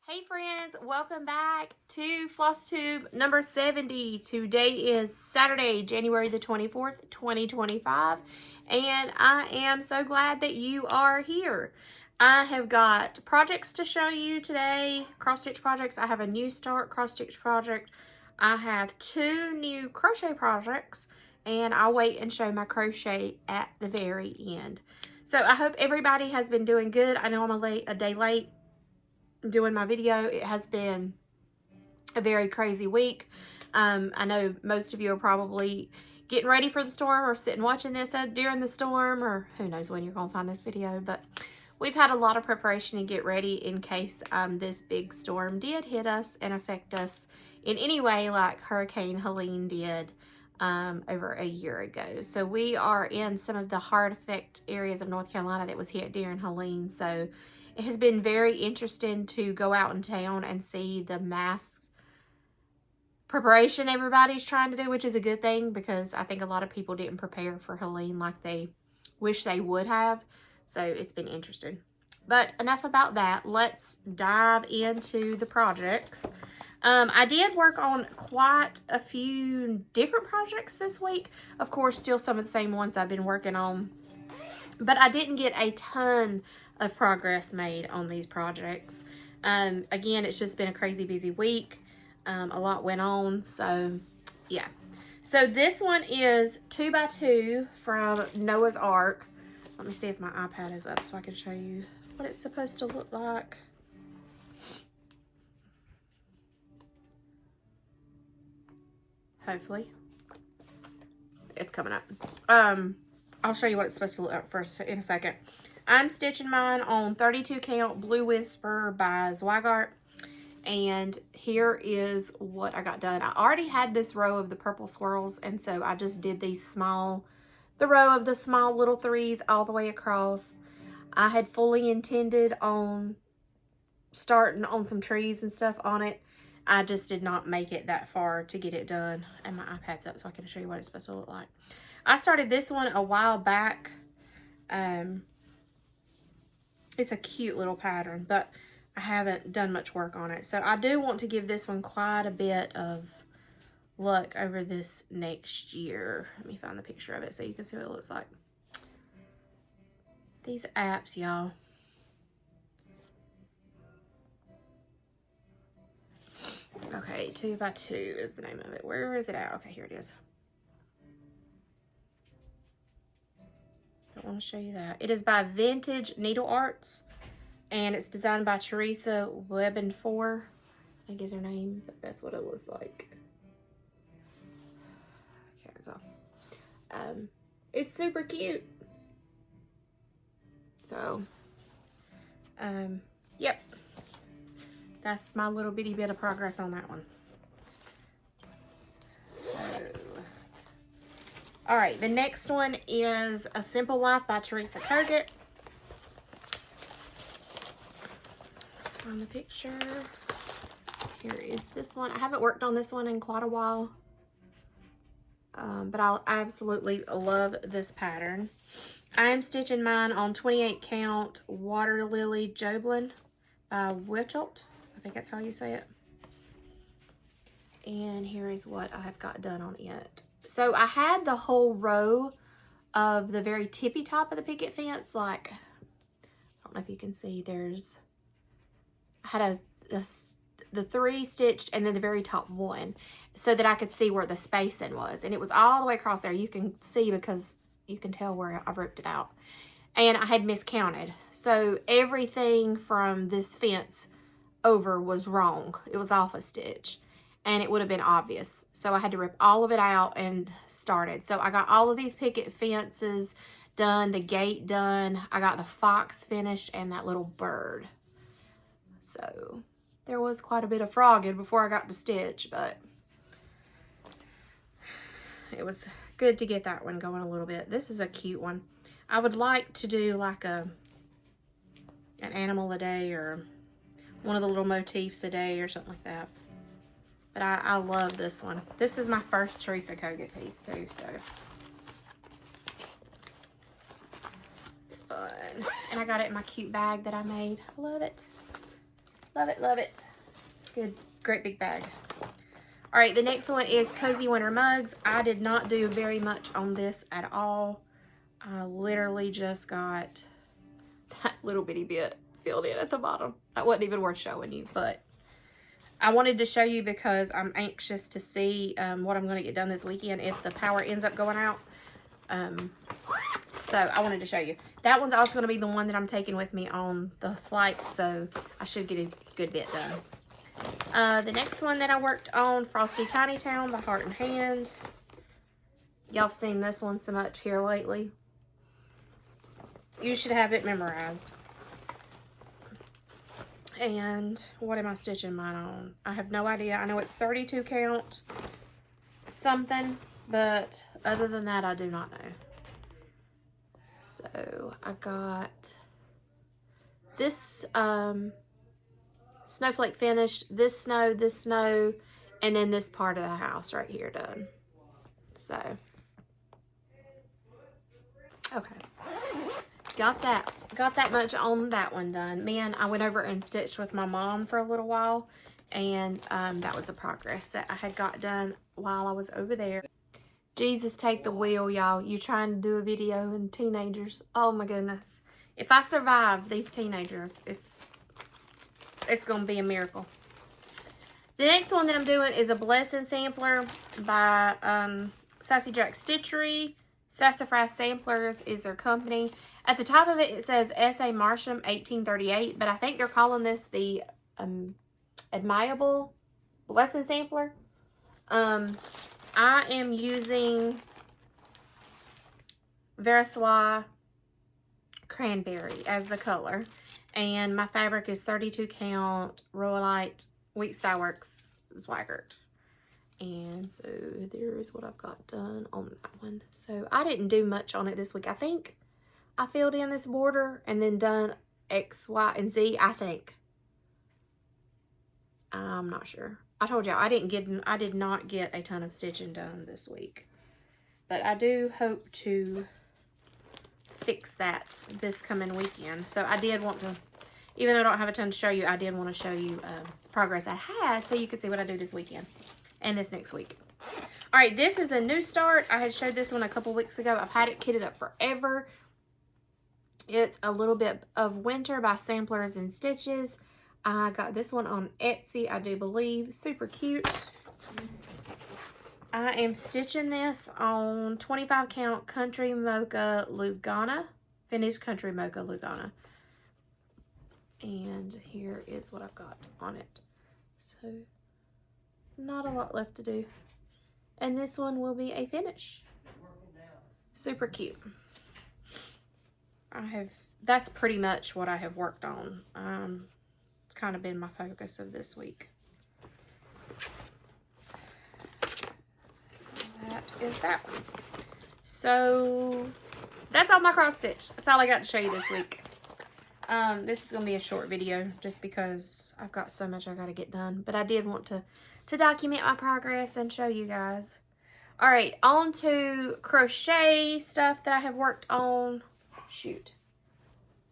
Hey friends, welcome back to flosstube number 70. Today is Saturday, January the 24th, 2025, and I am so glad that you are here. I have got projects to show you today, cross-stitch projects. I have a new start cross-stitch project. I have two new crochet projects, and I'll wait and show my crochet at the very end. So I hope everybody has been doing good. I know I'm a day late doing my video. It has been a very crazy week. I know most of you are probably getting ready for the storm or sitting watching this during the storm, or who knows when you're gonna find this video, but we've had a lot of preparation to get ready in case this big storm did hit us and affect us in any way like Hurricane Helene did over a year ago. So we are in some of the hard effect areas of North Carolina that was hit during Helene. So it has been very interesting to go out in town and see the mass preparation everybody's trying to do, which is a good thing because I think a lot of people didn't prepare for Helene like they wish they would have. So it's been interesting. But enough about that. Let's dive into the projects. I did work on quite a few different projects this week. Of course, still some of the same ones I've been working on. But I didn't get a ton of progress made on these projects. Again, it's just been a crazy busy week. A lot went on, so yeah. So this one is 2x2 from Noah's Ark. Let me see if my iPad is up so I can show you what it's supposed to look like. Hopefully. It's coming up. I'll show you what it's supposed to look like first in a second. I'm stitching mine on 32 count Blue Whisper by Zweigart. And here is what I got done. I already had this row of the purple swirls, and so I just did the row of the small little threes all the way across. I had fully intended on starting on some trees and stuff on it. I just did not make it that far to get it done. And my iPad's up so I can show you what it's supposed to look like. I started this one a while back. It's a cute little pattern, but I haven't done much work on it. So I do want to give this one quite a bit of luck over this next year. Let me find the picture of it so you can see what it looks like. These apps, y'all. Okay, 2x2 is the name of it. Where is it at? Okay, here it is. Don't want to show you that. It is by Vintage Needle Arts, and it's designed by Teresa Webben4, I think is her name, but that's what it looks like. Okay, so it's super cute. So yep, that's my little bitty bit of progress on that one. So all right, the next one is A Simple Life by Teresa Kogut. On the picture, here is this one. I haven't worked on this one in quite a while, but I absolutely love this pattern. I'm stitching mine on 28 count Water Lily Joblin by Wichelt. I think that's how you say it. And here is what I have got done on it. So I had the whole row of the very tippy top of the picket fence, like, I don't know if you can see, I had the three stitched and then the very top one so that I could see where the spacing was. And it was all the way across there. You can see because you can tell where I've ripped it out. And I had miscounted. So everything from this fence over was wrong. It was off a stitch. And it would have been obvious. So I had to rip all of it out and started. So I got all of these picket fences done, the gate done. I got the fox finished and that little bird. So there was quite a bit of frogging before I got to stitch, but it was good to get that one going a little bit. This is a cute one. I would like to do like an animal a day or one of the little motifs a day or something like that. But I love this one. This is my first Teresa Kogut piece too, so it's fun. And I got it in my cute bag that I made. I love it. Love it, love it. It's a good, great big bag. All right, the next one is Cozy Winter Mugs. I did not do very much on this at all. I literally just got that little bitty bit filled in at the bottom. That wasn't even worth showing you, but I wanted to show you because I'm anxious to see what I'm going to get done this weekend if the power ends up going out. So I wanted to show you. That one's also going to be the one that I'm taking with me on the flight, so I should get a good bit done. The next one that I worked on, Frosty Tiny Town, the Heart and Hand. Y'all seen this one so much here lately. You should have it memorized. And what am I stitching mine on? I have no idea. I know it's 32 count something, but other than that, I do not know. So I got this snowflake finished, this snow, and then this part of the house right here done. So, okay. Got that much on that one done. Man, I went over and stitched with my mom for a little while, and that was the progress that I had got done while I was over there. Jesus, take the wheel, y'all. You trying to do a video and teenagers. Oh my goodness. If I survive these teenagers, it's going to be a miracle. The next one that I'm doing is a Blessing Sampler by Sassy Jack Stitchery. Sassafras Samplers is their company. At the top of it, it says S.A. Marsham 1838, but I think they're calling this the Admirable Blessing Sampler. I am using Versois Cranberry as the color, and my fabric is 32 count Royalite Wheat Style Works Swaggart. And so there's what I've got done on that one. So I didn't do much on it this week. I think I filled in this border and then done X, Y, and Z, I think. I'm not sure. I told y'all I did not get a ton of stitching done this week. But I do hope to fix that this coming weekend. So I did want to, even though I don't have a ton to show you, I did want to show you progress I had so you could see what I do this weekend and this next week. All right, this is a new start. I had showed this one a couple weeks ago. I've had it kitted up forever. It's a little bit of winter by Samplers and Stitches. I got this one on Etsy, I do believe. Super cute. I am stitching this on 25 count Country Mocha Lugana. Finished Country Mocha Lugana. And here is what I've got on it. So, not a lot left to do. And this one will be a finish. Super cute. That's pretty much what I have worked on. It's kind of been my focus of this week. That is that one. So that's all my cross stitch. That's all I got to show you this week. This is gonna be a short video just because I've got so much I gotta get done, but I did want to document my progress and show you guys. All right, on to crochet stuff that I have worked on. Shoot.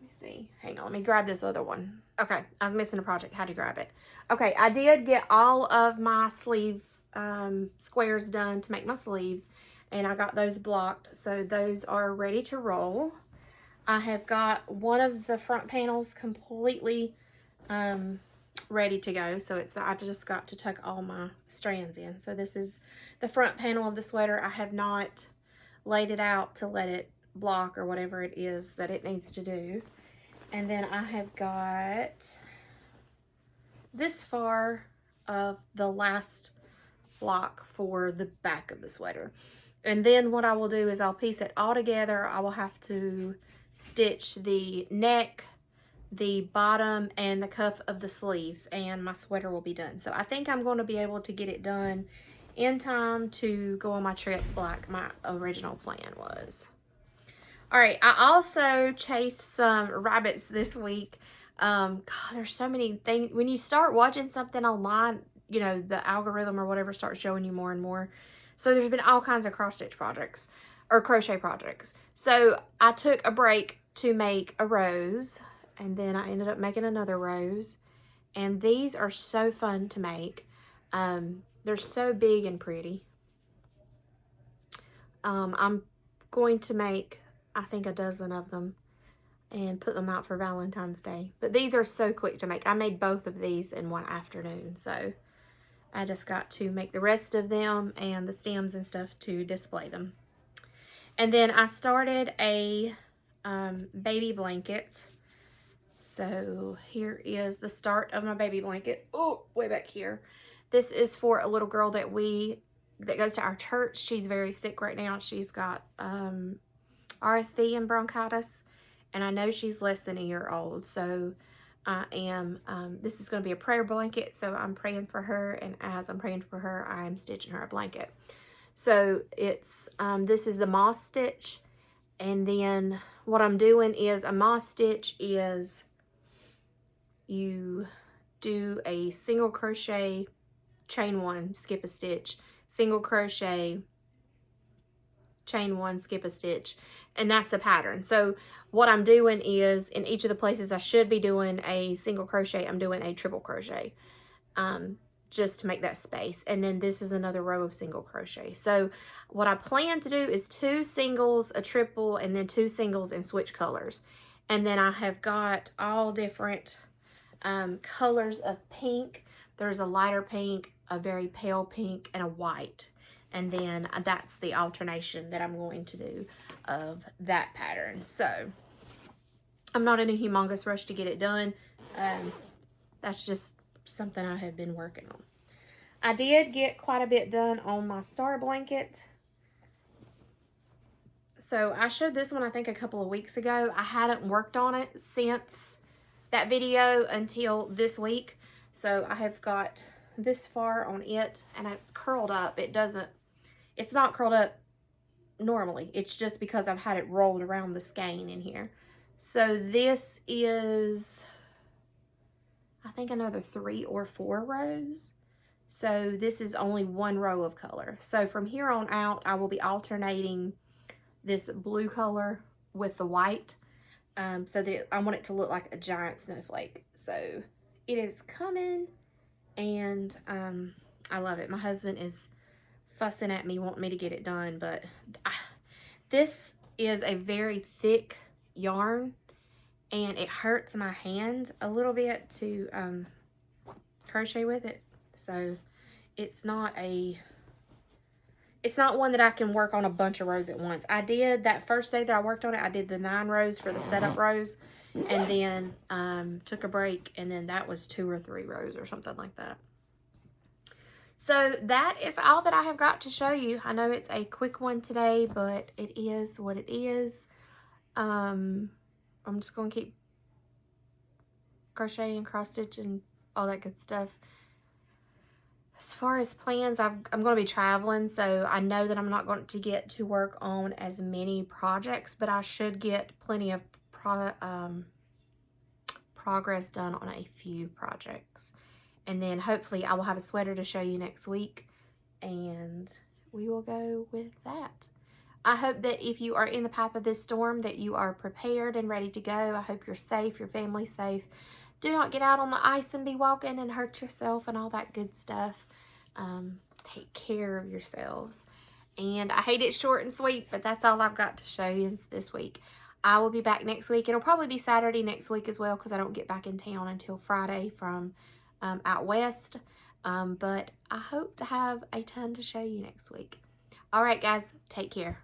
Let me see. Hang on, let me grab this other one. Okay, I was missing a project. How to grab it. Okay, I did get all of my sleeve squares done to make my sleeves, and I got those blocked, so those are ready to roll. I have got one of the front panels completely ready to go, so I just got to tuck all my strands in. So this is the front panel of the sweater. I have not laid it out to let it block or whatever it is that it needs to do. And then I have got this far of the last block for the back of the sweater. And then what I will do is I'll piece it all together. I will have to stitch the neck, the bottom, and the cuff of the sleeves, and my sweater will be done. So I think I'm going to be able to get it done in time to go on my trip like my original plan was. All right, I also chased some rabbits this week. God, there's so many things. When you start watching something online, you know, the algorithm or whatever starts showing you more and more. So there's been all kinds of cross-stitch projects or crochet projects. So I took a break to make a rose, and then I ended up making another rose. And these are so fun to make. They're so big and pretty. I'm going to make, I think, a dozen of them and put them out for Valentine's Day. But these are so quick to make. I made both of these in one afternoon, so I just got to make the rest of them and the stems and stuff to display them. And then I started a baby blanket. So here is the start of my baby blanket. Oh, way back here. This is for a little girl that goes to our church. She's very sick right now. She's got RSV and bronchitis, and I know she's less than a year old. So I am, this is going to be a prayer blanket, so I'm praying for her, and as I'm praying for her, I'm stitching her a blanket. So it's, this is the moss stitch, and then what I'm doing is, a moss stitch is, you do a single crochet, chain one, skip a stitch, single crochet, chain one, skip a stitch, and that's the pattern. So what I'm doing is, in each of the places I should be doing a single crochet, I'm doing a triple crochet, just to make that space. And then this is another row of single crochet. So what I plan to do is 2 singles, a triple, and then 2 singles, and switch colors. And then I have got all different colors of pink. There's a lighter pink, a very pale pink, and a white. And then that's the alternation that I'm going to do of that pattern. So I'm not in a humongous rush to get it done. That's just something I have been working on. I did get quite a bit done on my star blanket. So I showed this one, I think, a couple of weeks ago. I hadn't worked on it since that video until this week. So I have got this far on it, and it's curled up. It's not curled up normally. It's just because I've had it rolled around the skein in here. So this is, I think, another 3 or 4 rows. So this is only 1 row of color. So from here on out, I will be alternating this blue color with the white, so that I want it to look like a giant snowflake. So it is coming, and I love it. My husband is fussing at me, wanting me to get it done, but this is a very thick yarn, and it hurts my hand a little bit to crochet with it. So it's not one that I can work on a bunch of rows at once. I did, that first day that I worked on it, I did the 9 rows for the setup rows, and then took a break, and then that was 2 or 3 rows or something like that. So that is all that I have got to show you. I know it's a quick one today, but it is what it is. I'm just going to keep crocheting, cross stitching, all that good stuff. As far as plans, I'm going to be traveling, so I know that I'm not going to get to work on as many projects, but I should get plenty of progress done on a few projects. And then hopefully I will have a sweater to show you next week, and we will go with that. I hope that if you are in the path of this storm, that you are prepared and ready to go. I hope you're safe, your family's safe. Do not get out on the ice and be walking and hurt yourself and all that good stuff. Take care of yourselves. And I hate it short and sweet, but that's all I've got to show you this week. I will be back next week. It'll probably be Saturday next week as well, because I don't get back in town until Friday from out west. But I hope to have a ton to show you next week. All right, guys, take care.